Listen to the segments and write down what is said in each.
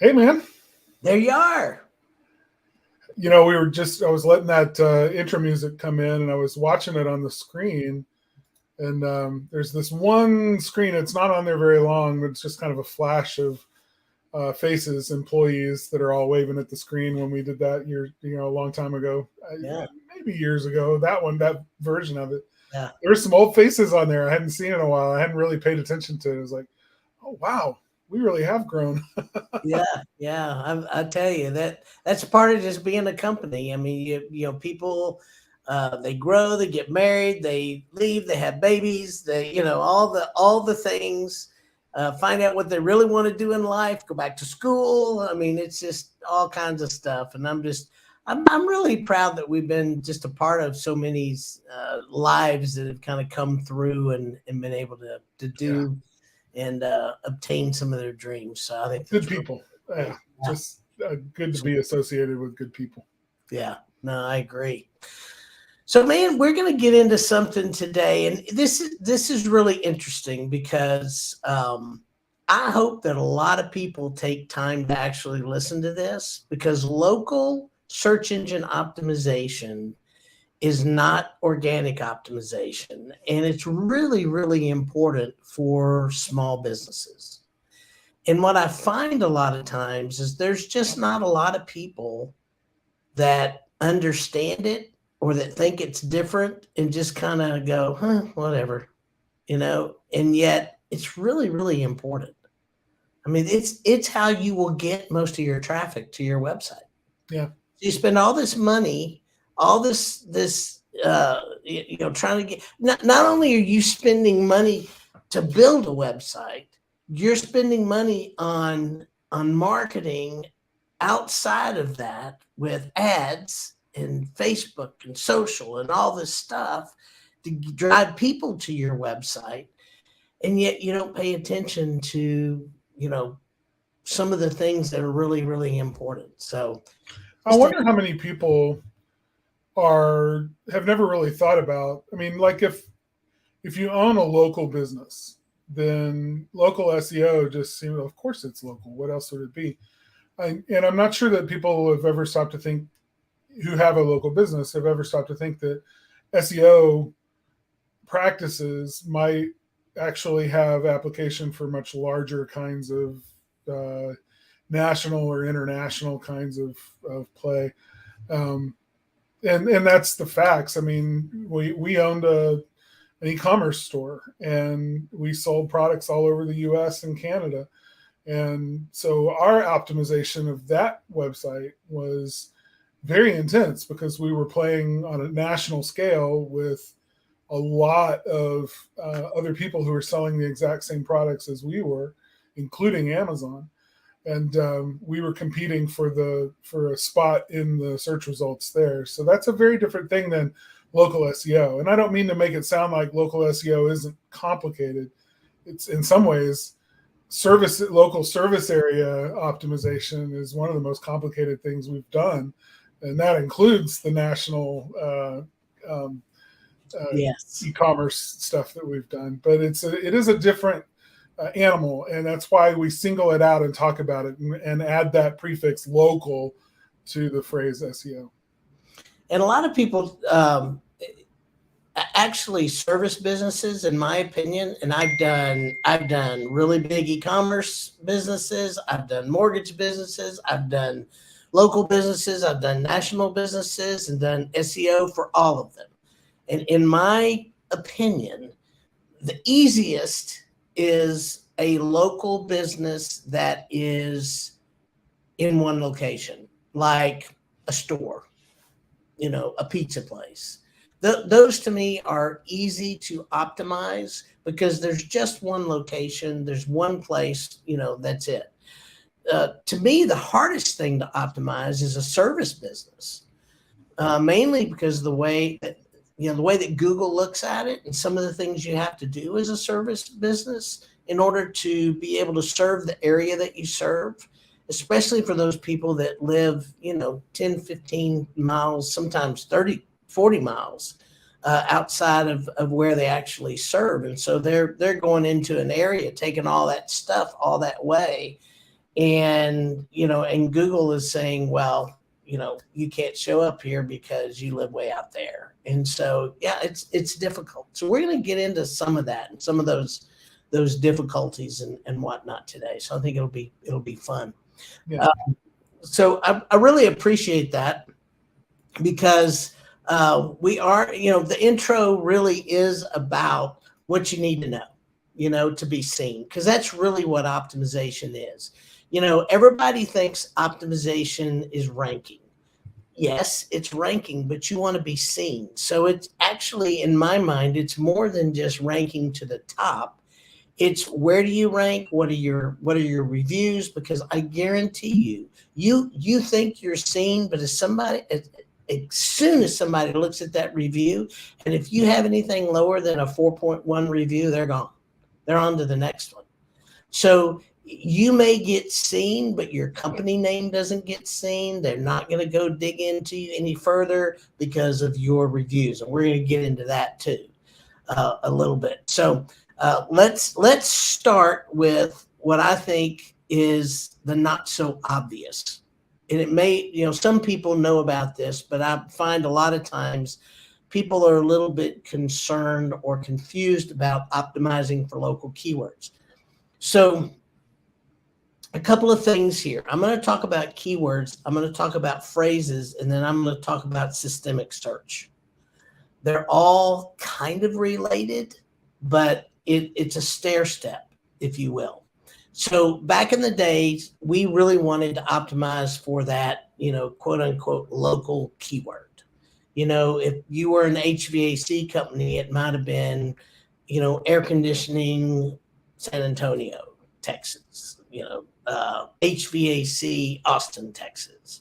Hey, man. There you are. I was letting that intro music come in and I was watching it on the screen. And there's this one screen, it's not on there very long, but it's just kind of a flash of faces, employees that are all waving at the screen when we did that a long time ago, Yeah. maybe years ago. That version of it. Yeah. There were some old faces on there I hadn't seen in a while. I hadn't really paid attention to it. It was like, oh, wow, we really have grown. Yeah. Yeah. I tell you that's part of just being a company. I mean, people, they grow, they get married, they leave, they have babies, all the things, find out what they really want to do in life, go back to school. I mean, it's just all kinds of stuff. And I'm really proud that we've been just a part of so many lives that have kind of come through and been able to Yeah, do and obtain some of their dreams. So I think good that's really people. Yeah, great. Yeah. just good to be associated with good people. Yeah. No, I agree. So, man, we're going to get into something today, and this is really interesting because I hope that a lot of people take time to actually listen to this because local search engine optimization is not organic optimization, and it's really, really important for small businesses. And what I find a lot of times is there's just not a lot of people that understand it or that think it's different and just kind of go, huh, whatever, and yet it's really, really important. I mean, it's how you will get most of your traffic to your website. Yeah. You spend all this money, all this trying to get, not only are you spending money to build a website, you're spending money on marketing outside of that with ads and Facebook and social and all this stuff to drive people to your website. And yet you don't pay attention to, some of the things that are really, really important. So I just to, wonder how many people are have never really thought about. I mean, like if you own a local business, then local SEO just seems. Of course, it's local. What else would it be? And I'm not sure that people have ever stopped to think who have a local business have ever stopped to think that SEO practices might actually have application for much larger kinds of national or international kinds of play. Um, and that's the facts. I mean, we owned an e-commerce store and we sold products all over the U.S. and Canada. And so our optimization of that website was very intense because we were playing on a national scale with a lot of other people who were selling the exact same products as we were, including Amazon. And we were competing for a spot in the search results there. So that's a very different thing than local SEO. And I don't mean to make it sound like local SEO isn't complicated. It's in some ways local service area optimization is one of the most complicated things we've done, and that includes the national yes. e-commerce stuff that we've done. But it is a different animal, and that's why we single it out and talk about it and add that prefix local to the phrase SEO. And a lot of people, actually service businesses, in my opinion, and I've done really big e-commerce businesses, I've done mortgage businesses, I've done local businesses, I've done national businesses, and done SEO for all of them. And in my opinion, the easiest is a local business that is in one location, like a store, a pizza place. Those to me are easy to optimize because there's just one location, there's one place, that's it. To me, the hardest thing to optimize is a service business, mainly because the way that Google looks at it and some of the things you have to do as a service business in order to be able to serve the area that you serve, especially for those people that live, 10, 15 miles, sometimes 30, 40 miles outside of where they actually serve. And so they're going into an area, taking all that stuff all that way. And, and Google is saying, well, you can't show up here because you live way out there. And so, yeah, it's difficult. So we're going to get into some of that and some of those difficulties and whatnot today. So I think it'll be fun. Yeah. So I really appreciate that, because we are, the intro really is about what you need to know, to be seen, because that's really what optimization is. Everybody thinks optimization is ranking. Yes, it's ranking, but you want to be seen. So it's actually, in my mind, it's more than just ranking to the top. It's where do you rank? What are your reviews? Because I guarantee you think you're seen, but as soon as somebody looks at that review, and if you have anything lower than a 4.1 review, they're gone. They're on to the next one. So you may get seen, but your company name doesn't get seen. They're not going to go dig into you any further because of your reviews. And we're going to get into that too a little bit. So let's start with what I think is the not so obvious. And it may, some people know about this, but I find a lot of times people are a little bit concerned or confused about optimizing for local keywords. So a couple of things here. I'm going to talk about keywords. I'm going to talk about phrases, and then I'm going to talk about systemic search. They're all kind of related, but it's a stair step, if you will. So back in the days, we really wanted to optimize for that, quote unquote, local keyword. If you were an HVAC company, it might have been, air conditioning, San Antonio, Texas, HVAC, Austin, Texas,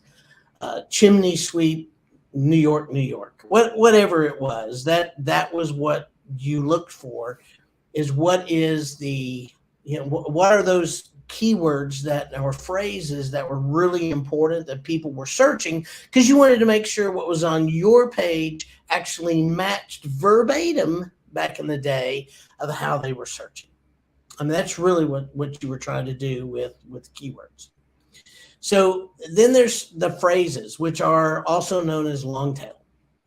chimney sweep, New York, whatever it was, that was what you looked for, is what is the, what are those keywords that or phrases that were really important that people were searching, because you wanted to make sure what was on your page actually matched verbatim back in the day of how they were searching. I mean, that's really what you were trying to do with keywords. So then there's the phrases, which are also known as long tail.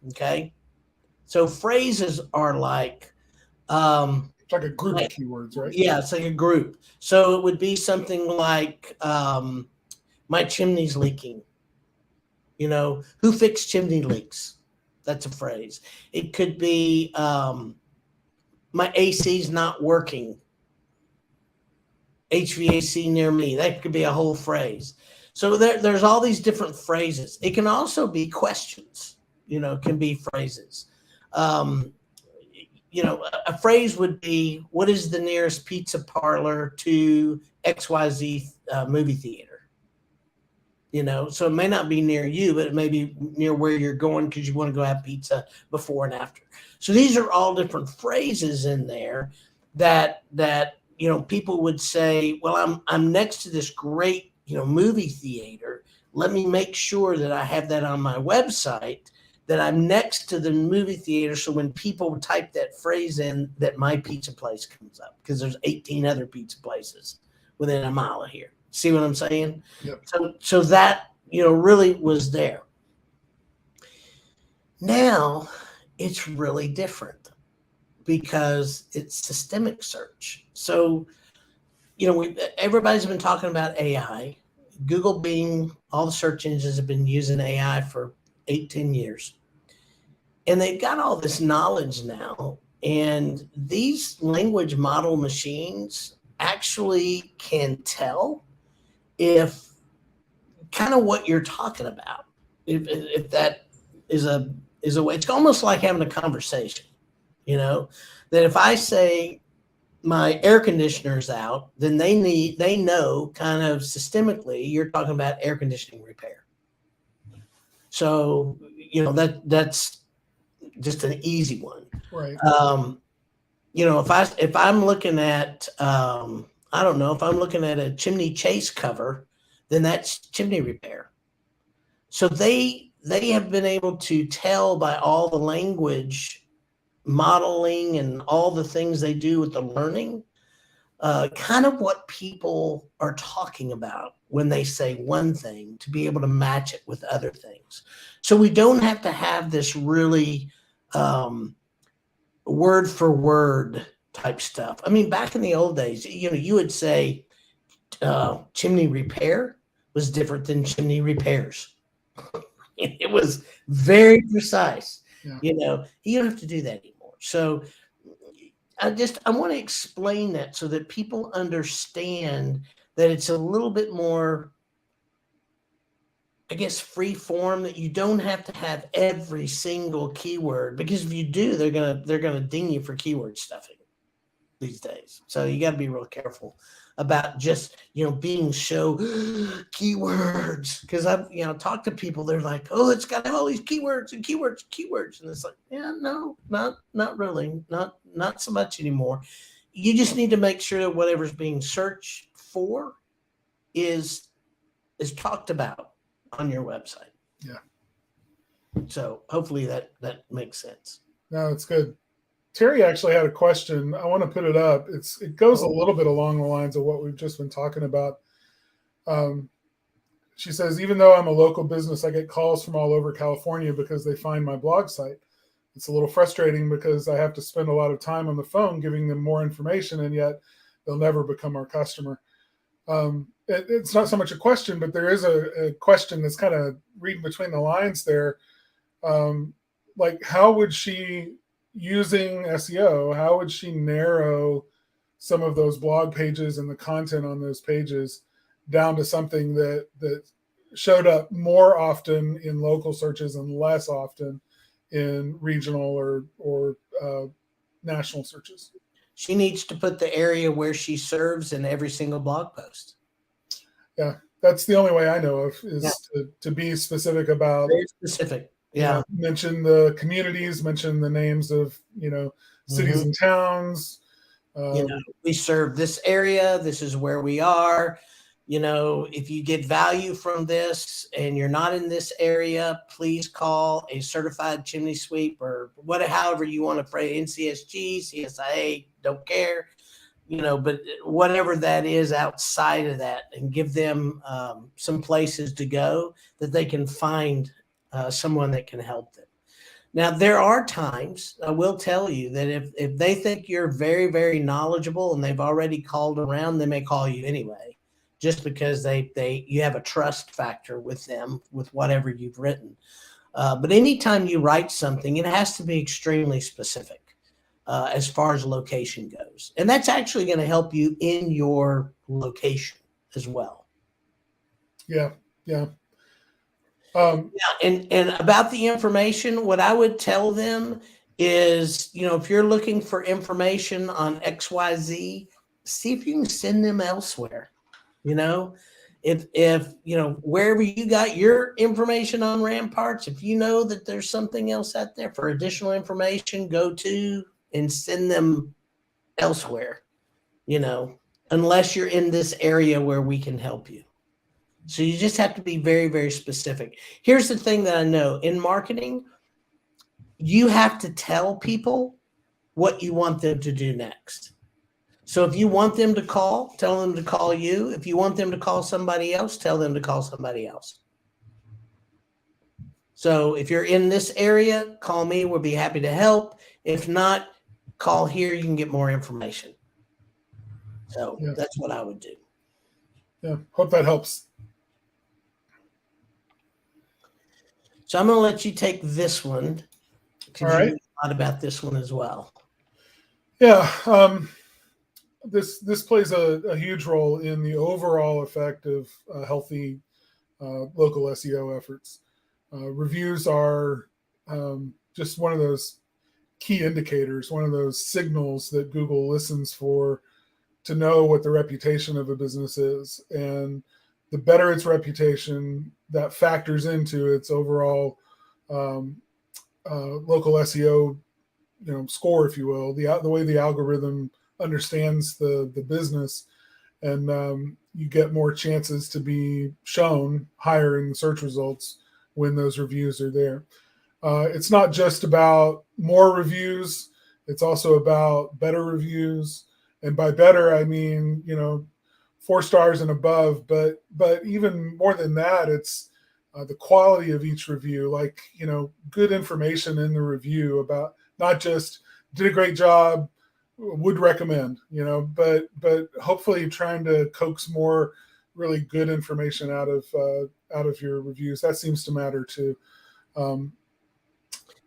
Okay. So phrases are like, It's like a group of keywords, right? Yeah, it's like a group. So it would be something like, my chimney's leaking. Who fixed chimney leaks? That's a phrase. It could be, my AC's not working. HVAC near me. That could be a whole phrase. So there's all these different phrases. It can also be questions, can be phrases. A phrase would be, what is the nearest pizza parlor to XYZ movie theater? So it may not be near you, but it may be near where you're going because you want to go have pizza before and after. So these are all different phrases in there that people would say, well, I'm next to this great, movie theater. Let me make sure that I have that on my website, that I'm next to the movie theater. So when people type that phrase in, that my pizza place comes up, because there's 18 other pizza places within a mile of here. See what I'm saying? Yep. So that, really was there. Now it's really different because it's systemic search. So, everybody's been talking about AI. Google, Bing, all the search engines have been using AI for 8-10 years. And they've got all this knowledge now. And these language model machines actually can tell if kind of what you're talking about. If that is a way, it's almost like having a conversation, that if I say my air conditioner's out, then they know kind of systemically you're talking about air conditioning repair. So, that's just an easy one. Right. If I'm looking at, I don't know, if I'm looking at a chimney chase cover, then that's chimney repair. So they have been able to tell by all the language modeling and all the things they do with the learning, kind of what people are talking about when they say one thing, to be able to match it with other things. So we don't have to have this really word for word type stuff. I mean, back in the old days, you would say chimney repair was different than chimney repairs. It was very precise. Yeah. You don't have to do that anymore. So I want to explain that so that people understand that it's a little bit more, I guess, free form, that you don't have to have every single keyword, because if you do, they're gonna ding you for keyword stuffing these days. So you got to be real careful about just being so keywords, because I've talked to people, they're like, oh, it's got all these keywords and keywords, and it's like, yeah, no, not really, not so much anymore. You just need to make sure that whatever's being searched for is talked about on your website. Yeah. So hopefully that makes sense. No, it's good. Terry actually had a question. I want to put it up. It goes a little bit along the lines of what we've just been talking about. She says, even though I'm a local business, I get calls from all over California because they find my blog site. It's a little frustrating because I have to spend a lot of time on the phone giving them more information, and yet they'll never become our customer. It's not so much a question, but there is a question that's kind of reading between the lines there. Like, how would she, using SEO, how would she narrow some of those blog pages and the content on those pages down to something that showed up more often in local searches and less often in regional or national searches? She needs to put the area where she serves in every single blog post. Yeah, that's the only way I know of, is to be specific about. Very specific. Yeah. Mention the communities, mention the names of, cities and towns. We serve this area. This is where we are. If you get value from this and you're not in this area, please call a certified chimney sweep, or however you want to phrase, NCSG, CSIA, don't care, but whatever that is outside of that, and give them some places to go that they can find someone that can help them. Now, there are times, I will tell you, that if they think you're very, very knowledgeable and they've already called around, they may call you anyway, just because you have a trust factor with them, with whatever you've written. But anytime you write something, it has to be extremely specific as far as location goes. And that's actually going to help you in your location as well. Yeah. And about the information, what I would tell them is, if you're looking for information on XYZ, see if you can send them elsewhere. If wherever you got your information on Ramparts, if you know that there's something else out there for additional information, go to and send them elsewhere, unless you're in this area where we can help you. So you just have to be very, very specific. Here's the thing that I know in marketing: you have to tell people what you want them to do next. So if you want them to call, tell them to call you. If you want them to call somebody else, tell them to call somebody else. So if you're in this area, call me. We'll be happy to help. If not, call here. You can get more information. So that's what I would do. Yeah, hope that helps. So I'm going to let you take this one. All right. You know a lot about this one as well. Yeah. This plays a huge role in the overall effect of healthy local SEO efforts. Reviews are just one of those key indicators, one of those signals that Google listens for to know what the reputation of a business is. And the better its reputation, that factors into its overall local SEO, score, if you will, the way the algorithm understands the business, and you get more chances to be shown higher in the search results when those reviews are there. It's not just about more reviews. It's also about better reviews And by better, I mean, 4 stars and above. But even more than that, it's the quality of each review. Like, good information in the review about not just did a great job, would recommend, but hopefully trying to coax more really good information out of your reviews. That seems to matter too. Um,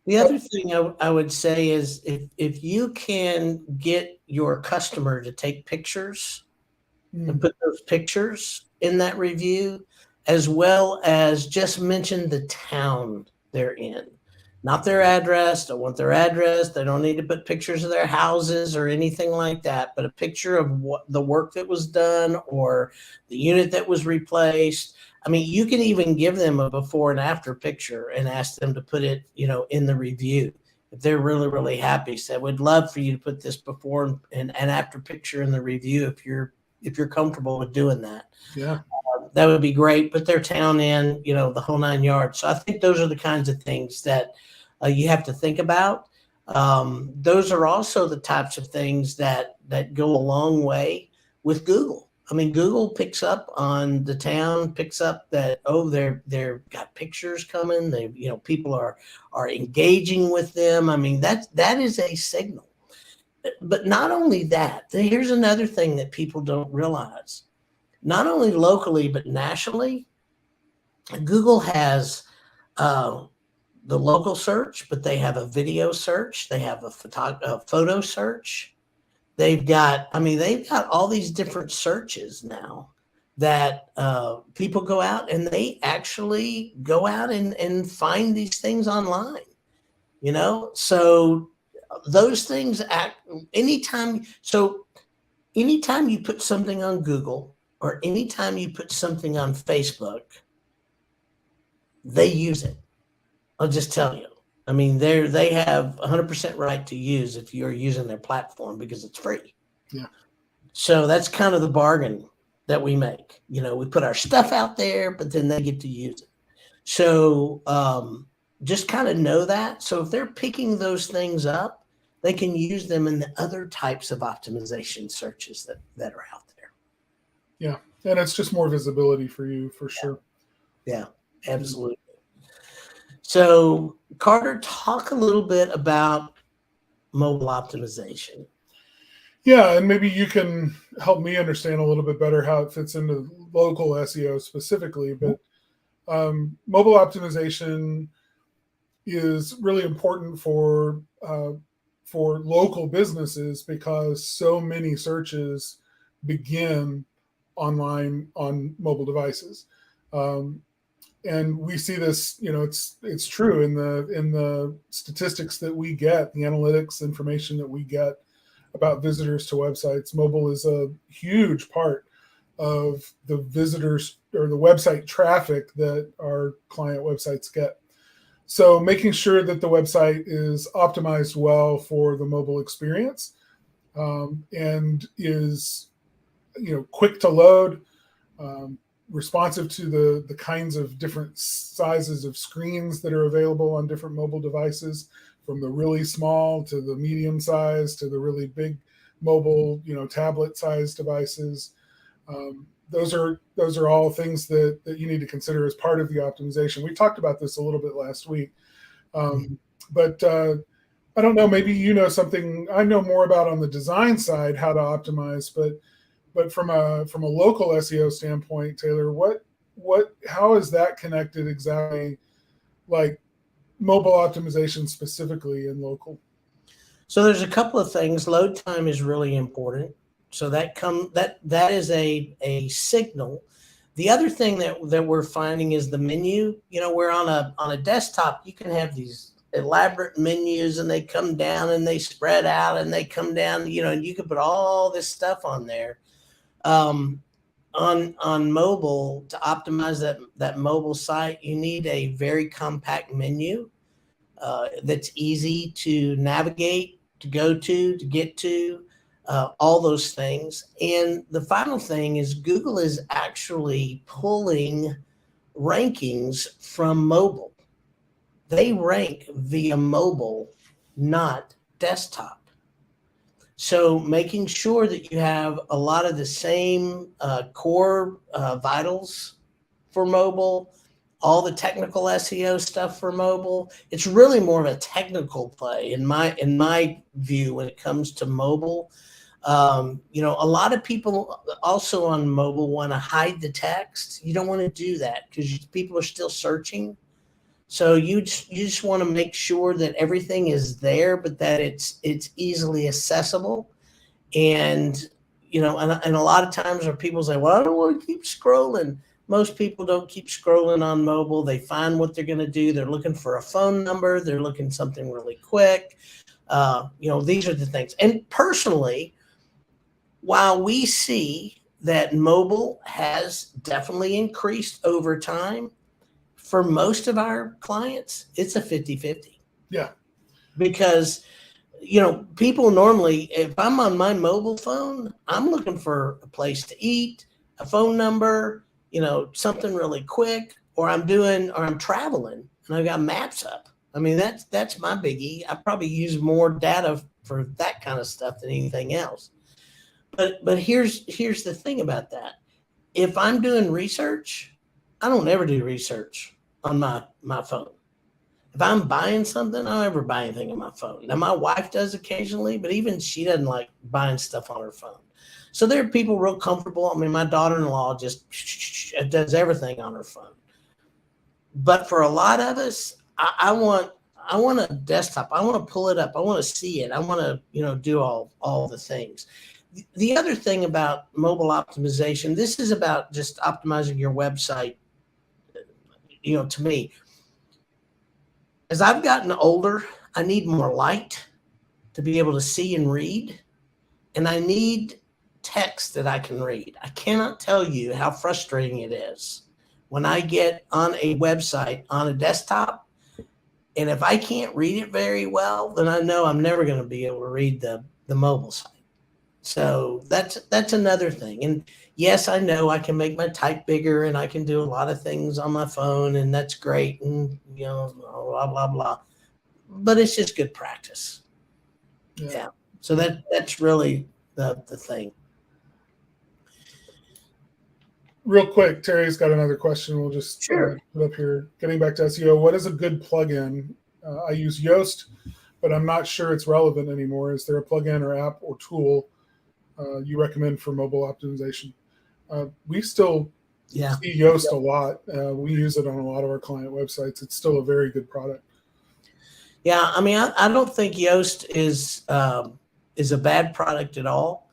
The other thing I would say is if you can get your customer to take pictures and put those pictures in that review, as well as just mention the town they're in, not their address. Don't want their address. They don't need to put pictures of their houses or anything like that, but a picture of what the work that was done or the unit that was replaced. I mean, you can even give them a before and after picture and ask them to put it, in the review. If they're really, really happy, say, we'd love for you to put this before and after picture in the review if you're comfortable with doing that. Yeah. That would be great. Put their town in, the whole 9 yards. So I think those are the kinds of things that you have to think about. Those are also the types of things that go a long way with Google. I mean, Google picks up on the town, picks up that, they're got pictures coming. They, people are engaging with them. I mean, that is a signal. But not only that, here's another thing that people don't realize. Not only locally, but nationally, Google has the local search, but they have a video search. They have a photo search. They've got all these different searches now that people go out and they actually go out and find these things online, so those things anytime you put something on Google or anytime you put something on Facebook, they use it. I'll just tell you. I mean, they have 100% right to use if you're using their platform because it's free. Yeah. So that's kind of the bargain that we make. We put our stuff out there, but then they get to use it. So just kind of know that. So if they're picking those things up, they can use them in the other types of optimization searches that are out there. Yeah. And it's just more visibility for you, for sure. Yeah, absolutely. So, Carter, talk a little bit about mobile optimization. Yeah, and maybe you can help me understand a little bit better how it fits into local SEO specifically. But mobile optimization is really important for local businesses because so many searches begin online on mobile devices. And we see this, it's true in the statistics that we get, the analytics information that we get about visitors to websites. Mobile is a huge part of the visitors or the website traffic that our client websites get. So making sure that the website is optimized well for the mobile experience and is, quick to load, responsive to the kinds of different sizes of screens that are available on different mobile devices, from the really small to the medium size to the really big mobile, tablet sized devices. Those are all things that you need to consider as part of the optimization. We talked about this a little bit last week, but I don't know, maybe something I know more about on the design side, how to optimize, but from a local SEO standpoint, Taylor, how is that connected exactly, like mobile optimization specifically in local? So there's a couple of things. Load time is really important. So that is a signal. The other thing that we're finding is the menu. We're on a desktop, you can have these elaborate menus and they come down and they spread out and they come down, and you can put all this stuff on there. On mobile, to optimize that mobile site, you need a very compact menu that's easy to navigate, to go to get to, all those things. And the final thing is Google is actually pulling rankings from mobile. They rank via mobile, not desktop. So making sure that you have a lot of the same core vitals for mobile, all the technical SEO stuff for mobile. It's really more of a technical play in my view when it comes to mobile. A lot of people also on mobile want to hide the text. You don't want to do that because people are still searching. So you just want to make sure that everything is there, but that it's easily accessible. And and a lot of times where people say, "Well, I don't want to keep scrolling." Most people don't keep scrolling on mobile. They find what they're going to do. They're looking for a phone number. They're looking something really quick. These are the things. And personally, while we see that mobile has definitely increased over time, for most of our clients, it's a 50-50. Yeah. Because, people normally, if I'm on my mobile phone, I'm looking for a place to eat, a phone number, something really quick, or I'm traveling and I've got maps up. I mean, that's my biggie. I probably use more data for that kind of stuff than anything else. But here's the thing about that. If I'm doing research, I don't ever do research on my phone. If I'm buying something, I don't ever buy anything on my phone. Now, my wife does occasionally, but even she doesn't like buying stuff on her phone. So there are people real comfortable. I mean, my daughter-in-law just does everything on her phone. But for a lot of us, I want a desktop. I want to pull it up. I want to see it. I want to, do all the things. The other thing about mobile optimization, this is about just optimizing your website. To me, as I've gotten older, I need more light to be able to see and read, and I need text that I can read. I cannot tell you how frustrating it is when I get on a website on a desktop, and if I can't read it very well, then I know I'm never going to be able to read the mobile site. So that's another thing. And yes, I know I can make my type bigger and I can do a lot of things on my phone, and that's great, and blah blah blah. But it's just good practice. Yeah. So that's really the thing. Real quick, Terry's got another question. We'll just Sure. put up here. Getting back to SEO, what is a good plugin? I use Yoast, but I'm not sure it's relevant anymore. Is there a plugin or app or tool you recommend for mobile optimization? We still see Yoast a lot. We use it on a lot of our client websites. It's still a very good product. Yeah, I mean, I don't think Yoast is a bad product at all.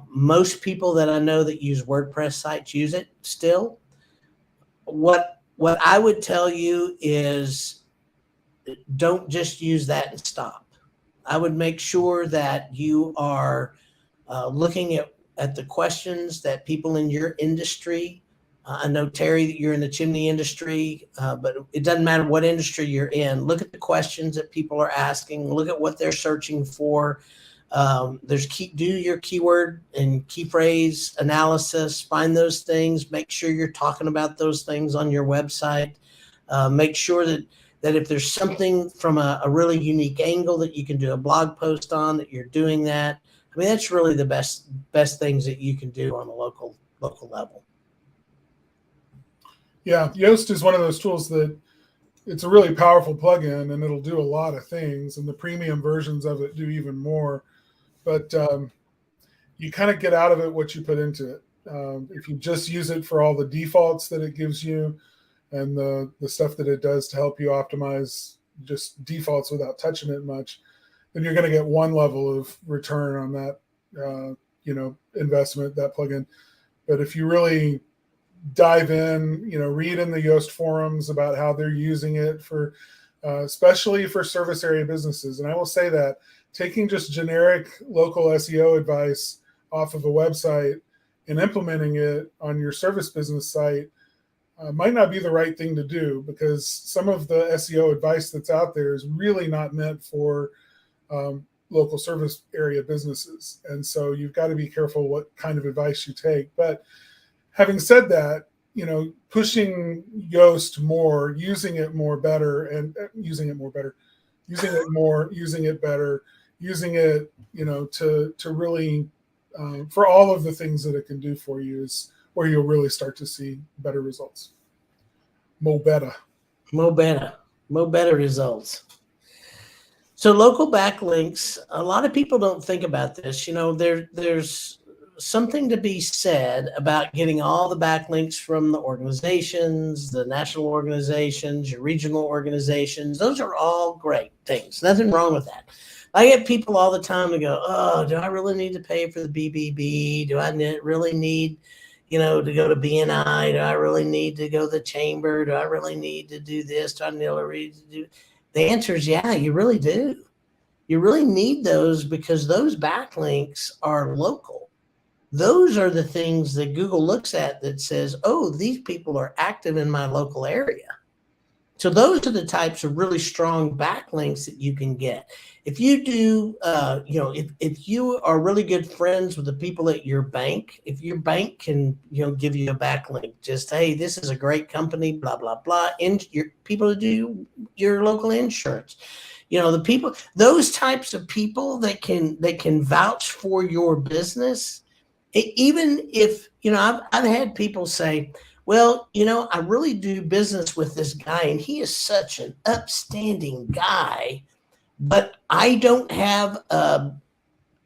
Most people that I know that use WordPress sites use it still. What I would tell you is don't just use that and stop. I would make sure that you are looking at the questions that people in your industry. I know, Terry, that you're in the chimney industry, but it doesn't matter what industry you're in. Look at the questions that people are asking. Look at what they're searching for. Do your keyword and key phrase analysis. Find those things. Make sure you're talking about those things on your website. Make sure that if there's something from a really unique angle that you can do a blog post on, that you're doing that. I mean, that's really the best things that you can do on a local level. Yeah, Yoast is one of those tools that it's a really powerful plugin, and it'll do a lot of things, and the premium versions of it do even more. But you kind of get out of it what you put into it. If you just use it for all the defaults that it gives you and the stuff that it does to help you optimize just defaults without touching it much, then you're going to get one level of return on that, investment, that plugin. But if you really dive in, read in the Yoast forums about how they're using it for, especially for service area businesses. And I will say that taking just generic local SEO advice off of a website and implementing it on your service business site might not be the right thing to do, because some of the SEO advice that's out there is really not meant for local service area businesses. And so you've got to be careful what kind of advice you take. But having said that, pushing Yoast more, using it better, using it, to really for all of the things that it can do for you is where you'll really start to see better results. Mo better. Mo better results. So local backlinks, a lot of people don't think about this. There's something to be said about getting all the backlinks from the organizations, the national organizations, your regional organizations. Those are all great things. Nothing wrong with that. I get people all the time to go, oh, do I really need to pay for the BBB? Do I really need, to go to BNI? Do I really need to go to the chamber? Do I really need to do this? Do I really need to do? The answer is yeah, you really do. You really need those because those backlinks are local. Those are the things that Google looks at that says, oh, these people are active in my local area. So those are the types of really strong backlinks that you can get. If you do, if you are really good friends with the people at your bank, if your bank can, give you a backlink, just, hey, this is a great company, blah, blah, blah. And your people who do your local insurance, the people, those types of people that can vouch for your business. Even if, I've had people say, well, I really do business with this guy and he is such an upstanding guy, but I don't have a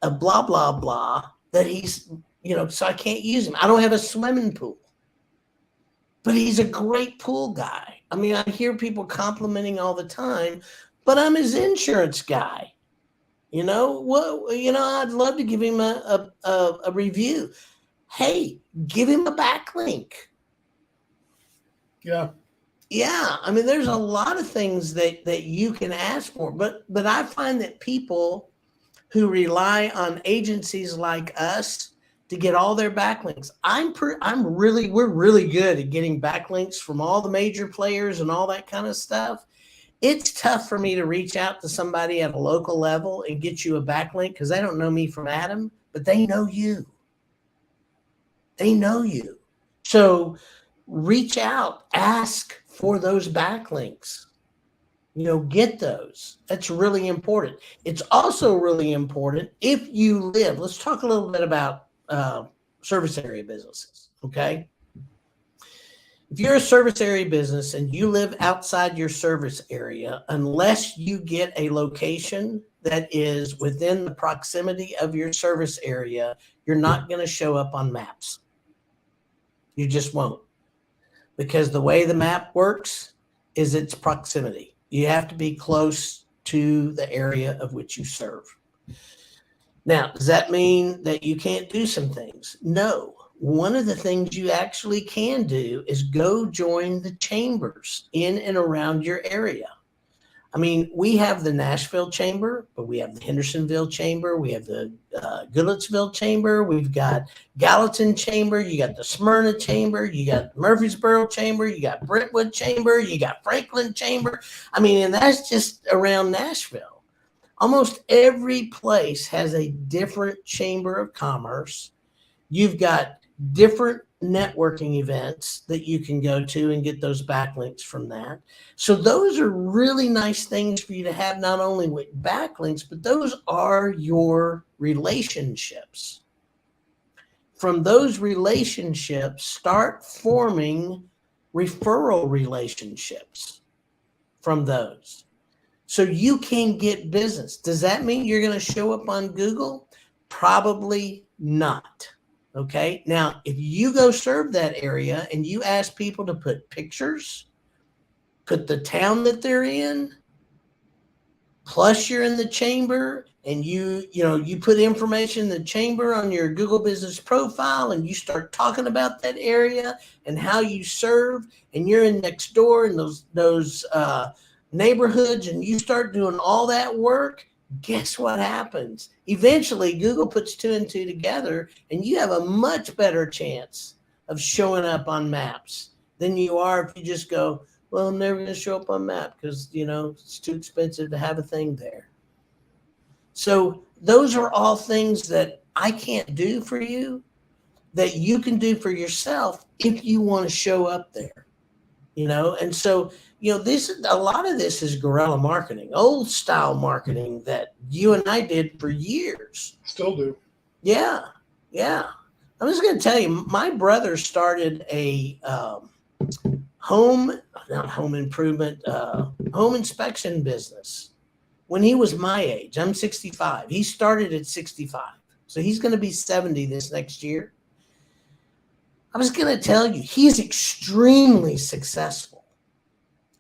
blah, blah, blah that he's, so I can't use him. I don't have a swimming pool, but he's a great pool guy. I mean, I hear people complimenting all the time, but I'm his insurance guy. I'd love to give him a review. Hey, give him a backlink. Yeah. Yeah. I mean, there's a lot of things that you can ask for, but I find that people who rely on agencies like us to get all their backlinks, we're really good at getting backlinks from all the major players and all that kind of stuff. It's tough for me to reach out to somebody at a local level and get you a backlink because they don't know me from Adam, but they know you. They know you. So reach out, ask for those backlinks. Get those. That's really important. It's also really important if you live. Let's talk a little bit about service area businesses, okay? If you're a service area business and you live outside your service area, unless you get a location that is within the proximity of your service area, you're not going to show up on maps. You just won't. Because the way the map works is its proximity. You have to be close to the area of which you serve. Now, does that mean that you can't do some things? No. One of the things you actually can do is go join the chambers in and around your area. I mean, we have the Nashville Chamber, but we have the Hendersonville Chamber. We have the Goodlettsville Chamber. We've got Gallatin Chamber. You got the Smyrna Chamber. You got Murfreesboro Chamber. You got Brentwood Chamber. You got Franklin Chamber. I mean, and that's just around Nashville. Almost every place has a different chamber of commerce. You've got different networking events that you can go to and get those backlinks from that. So those are really nice things for you to have, not only with backlinks, but those are your relationships. From those relationships, start forming referral relationships from those. So you can get business. Does that mean you're going to show up on Google? Probably not. Okay. Now, if you go serve that area and you ask people to put pictures, put the town that they're in, plus you're in the chamber and you put information in the chamber on your Google business profile and you start talking about that area and how you serve and you're in next door in those neighborhoods and you start doing all that work, guess what happens? Eventually, Google puts 2 and 2 together, and you have a much better chance of showing up on maps than you are if you just go, well, I'm never going to show up on map because, it's too expensive to have a thing there. So those are all things that I can't do for you that you can do for yourself if you want to show up there. And so, a lot of this is guerrilla marketing, old style marketing that you and I did for years. Still do. Yeah. Yeah. I'm just going to tell you, my brother started a home inspection business when he was my age. I'm 65. He started at 65. So he's going to be 70 this next year. I was going to tell you, he is extremely successful.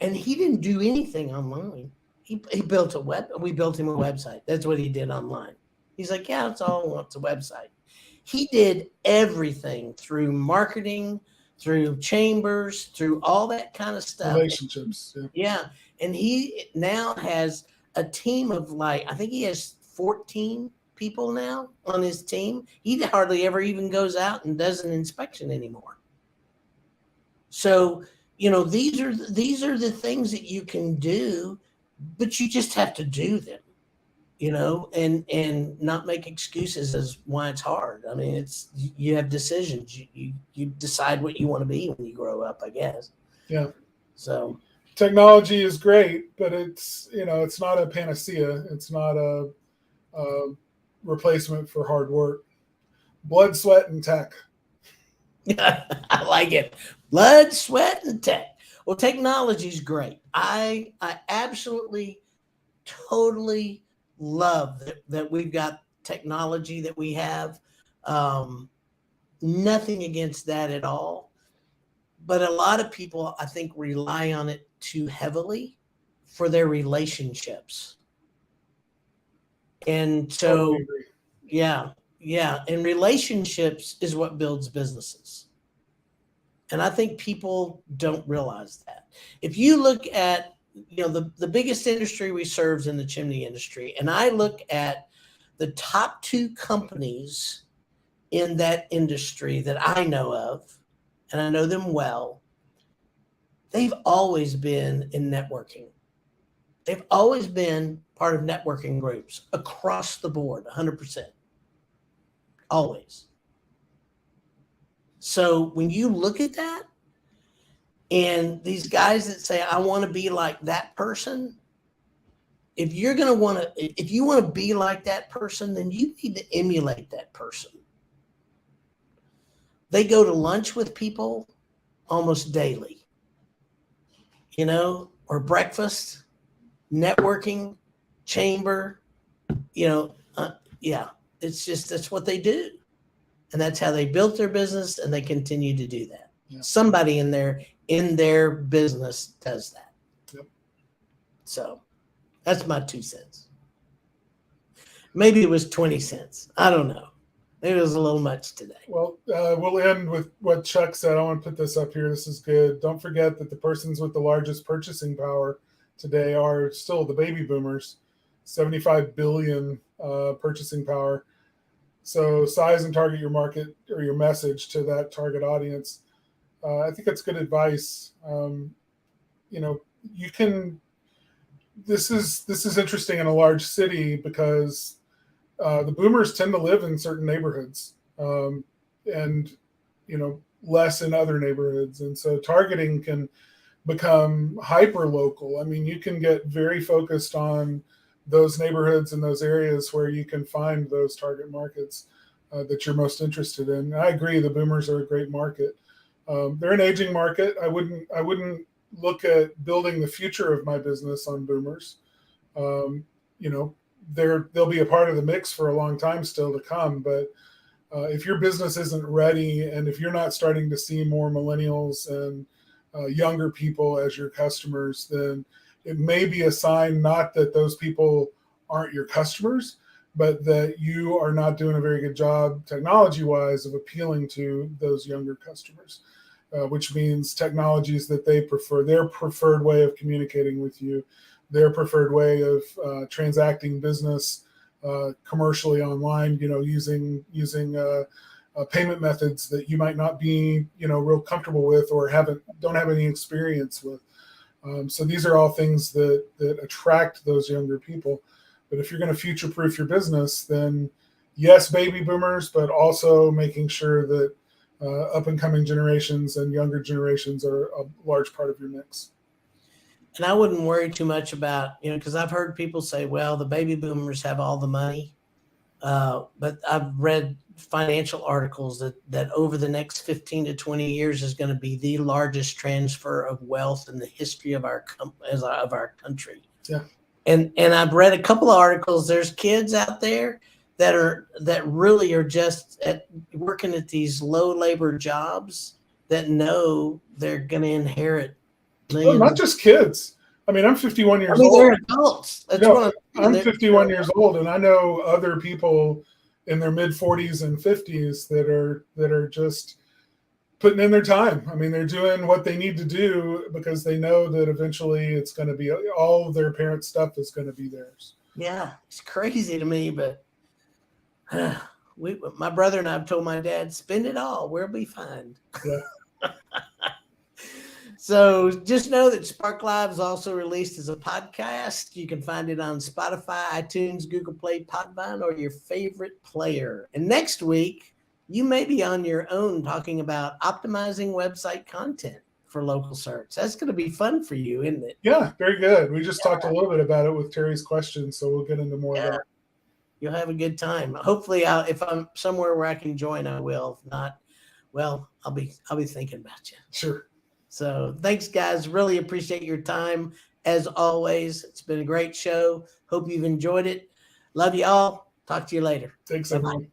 And he didn't do anything online. He built we built him a website. That's what he did online. He's like, yeah, that's all I want, it's a website. He did everything through marketing, through chambers, through all that kind of stuff. Relationships. Yeah. And he now has a team of I think he has 14 people now on his team. He hardly ever even goes out and does an inspection anymore. So, these are the things that you can do, but you just have to do them, and not make excuses as why it's hard. I mean, you have decisions. You decide what you want to be when you grow up, I guess. Yeah. So technology is great, but it's not a panacea. It's not a replacement for hard work. Blood, sweat, and tech. I like it. Blood, sweat, and tech. Well, technology is great. I absolutely, totally love that we've got technology that we have. Nothing against that at all. But a lot of people, I think, rely on it too heavily for their relationships. And so, yeah. And relationships is what builds businesses. And I think people don't realize that. If you look at, the biggest industry we serve is in the chimney industry, and I look at the top 2 companies in that industry that I know of, and I know them well, they've always been in networking. They've always been part of networking groups across the board, 100%. Always. So when you look at that, and these guys that say, I want to be like that person, if you want to be like that person, then you need to emulate that person. They go to lunch with people almost daily, or breakfast, networking, chamber, that's what they do. And that's how they built their business, and they continue to do that. Yeah. Somebody in their business does that. Yep. So that's my 2 cents. Maybe it was 20 cents. I don't know. Maybe it was a little much today. Well, we'll end with what Chuck said. I want to put this up here. This is good. Don't forget that the persons with the largest purchasing power today are still the baby boomers, 75 billion purchasing power. So size and target your market or your message to that target audience. I think that's good advice. You can. This is interesting in a large city because the boomers tend to live in certain neighborhoods, and less in other neighborhoods, and so targeting can become hyper local. I mean, you can get very focused on those neighborhoods and those areas where you can find those target markets that you're most interested in. I agree, the boomers are a great market. They're an aging market. I wouldn't look at building the future of my business on boomers. They'll be a part of the mix for a long time still to come. But if your business isn't ready, and if you're not starting to see more millennials and younger people as your customers, then it may be a sign not that those people aren't your customers, but that you are not doing a very good job technology-wise of appealing to those younger customers, which means technologies that they prefer, their preferred way of communicating with you, their preferred way of transacting business commercially online, using payment methods that you might not be, real comfortable with or don't have any experience with. So these are all things that attract those younger people. But if you're going to future-proof your business, then yes, baby boomers, but also making sure that up and coming generations and younger generations are a large part of your mix. And I wouldn't worry too much about, because I've heard people say, well, the baby boomers have all the money. But I've read financial articles that over the next 15 to 20 years is going to be the largest transfer of wealth in the history of our country. Yeah. And I've read a couple of articles. There's kids out there that really are just working at these low labor jobs that know they're going to inherit millions. Well, not just kids. I mean, I'm 51 years old. They're adults. That's what I'm 51 years old, and I know other people in their mid 40s and 50s that are just putting in their time. I mean, they're doing what they need to do because they know that eventually it's going to be all of their parents' stuff is going to be theirs. Yeah, it's crazy to me, but my brother and I have told my dad, spend it all. We'll be fine. Yeah. So just know that Spark Live is also released as a podcast. You can find it on Spotify, iTunes, Google Play, Podvine, or your favorite player. And next week, you may be on your own talking about optimizing website content for local search. That's going to be fun for you, isn't it? Yeah, very good. We just talked a little bit about it with Terry's questions, so we'll get into more of that. You'll have a good time. Hopefully, if I'm somewhere where I can join, I will. If not, well, I'll be thinking about you. Sure. So thanks, guys. Really appreciate your time. As always, it's been a great show. Hope you've enjoyed it. Love you all. Talk to you later. Thanks, Bye-bye. everyone.